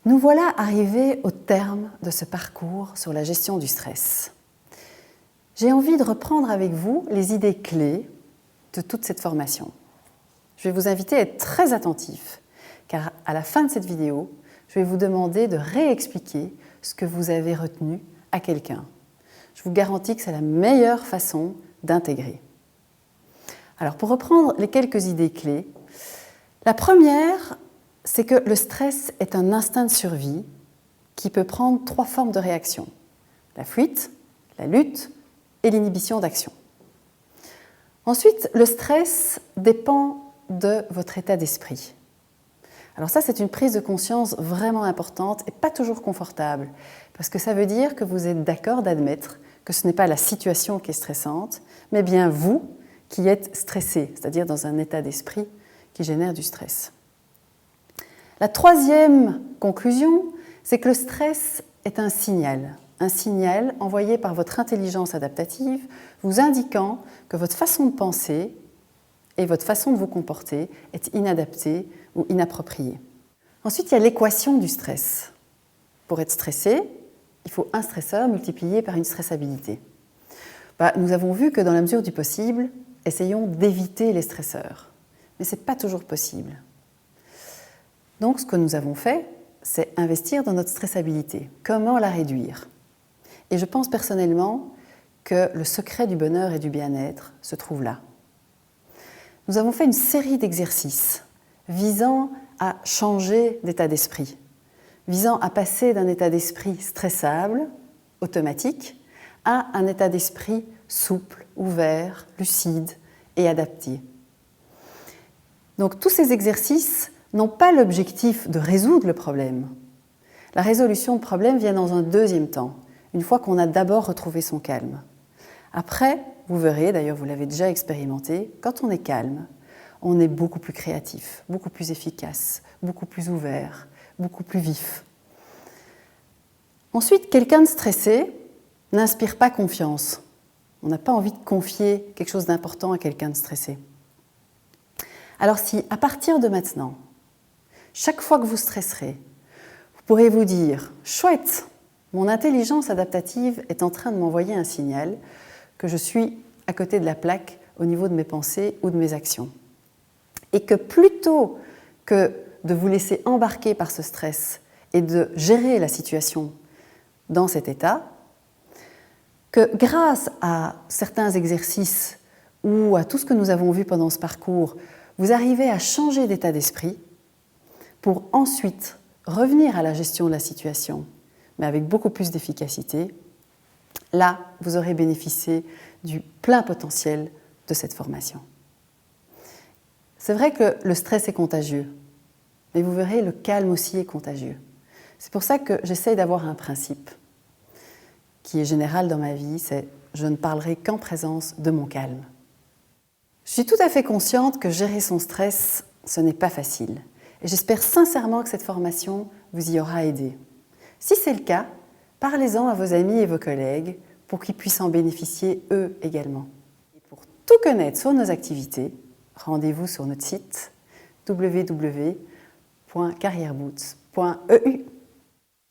Nous voilà arrivés au terme de ce parcours sur la gestion du stress. J'ai envie de reprendre avec vous les idées clés de toute cette formation. Je vais vous inviter à être très attentifs, car à la fin de cette vidéo, je vais vous demander de réexpliquer ce que vous avez retenu à quelqu'un. Je vous garantis que c'est la meilleure façon d'intégrer. Alors, pour reprendre les quelques idées clés, la première, c'est que le stress est un instinct de survie qui peut prendre 3 formes de réaction: la fuite, la lutte et l'inhibition d'action. Ensuite, le stress dépend de votre état d'esprit. Alors ça, c'est une prise de conscience vraiment importante et pas toujours confortable, parce que ça veut dire que vous êtes d'accord d'admettre que ce n'est pas la situation qui est stressante, mais bien vous qui êtes stressé, c'est-à-dire dans un état d'esprit qui génère du stress. La troisième conclusion, c'est que le stress est un signal envoyé par votre intelligence adaptative vous indiquant que votre façon de penser et votre façon de vous comporter est inadaptée ou inappropriée. Ensuite, il y a l'équation du stress. Pour être stressé, il faut un stresseur multiplié par une stressabilité. Nous avons vu que dans la mesure du possible, essayons d'éviter les stresseurs. Mais ce n'est pas toujours possible. Donc, ce que nous avons fait, c'est investir dans notre stressabilité. Comment la réduire? Et je pense personnellement que le secret du bonheur et du bien-être se trouve là. Nous avons fait une série d'exercices visant à changer d'état d'esprit, visant à passer d'un état d'esprit stressable, automatique, à un état d'esprit souple, ouvert, lucide et adapté. Donc tous ces exercices n'ont pas l'objectif de résoudre le problème. La résolution de problème vient dans un deuxième temps, une fois qu'on a d'abord retrouvé son calme. Après, vous verrez, d'ailleurs vous l'avez déjà expérimenté, quand on est calme, on est beaucoup plus créatif, beaucoup plus efficace, beaucoup plus ouvert, beaucoup plus vif. Ensuite, quelqu'un de stressé n'inspire pas confiance. On n'a pas envie de confier quelque chose d'important à quelqu'un de stressé. Alors si, à partir de maintenant, chaque fois que vous stresserez, vous pourrez vous dire « Chouette, mon intelligence adaptative est en train de m'envoyer un signal que je suis à côté de la plaque au niveau de mes pensées ou de mes actions. » Et que plutôt que de vous laisser embarquer par ce stress et de gérer la situation dans cet état, que grâce à certains exercices ou à tout ce que nous avons vu pendant ce parcours, vous arrivez à changer d'état d'esprit pour ensuite revenir à la gestion de la situation, mais avec beaucoup plus d'efficacité. Là, vous aurez bénéficié du plein potentiel de cette formation. C'est vrai que le stress est contagieux, mais vous verrez, le calme aussi est contagieux. C'est pour ça que j'essaye d'avoir un principe qui est général dans ma vie, c'est « je ne parlerai qu'en présence de mon calme ». Je suis tout à fait consciente que gérer son stress, ce n'est pas facile. Et j'espère sincèrement que cette formation vous y aura aidé. Si c'est le cas, parlez-en à vos amis et vos collègues pour qu'ils puissent en bénéficier eux également. Et pour tout connaître sur nos activités, rendez-vous sur notre site www.carriereboots.eu.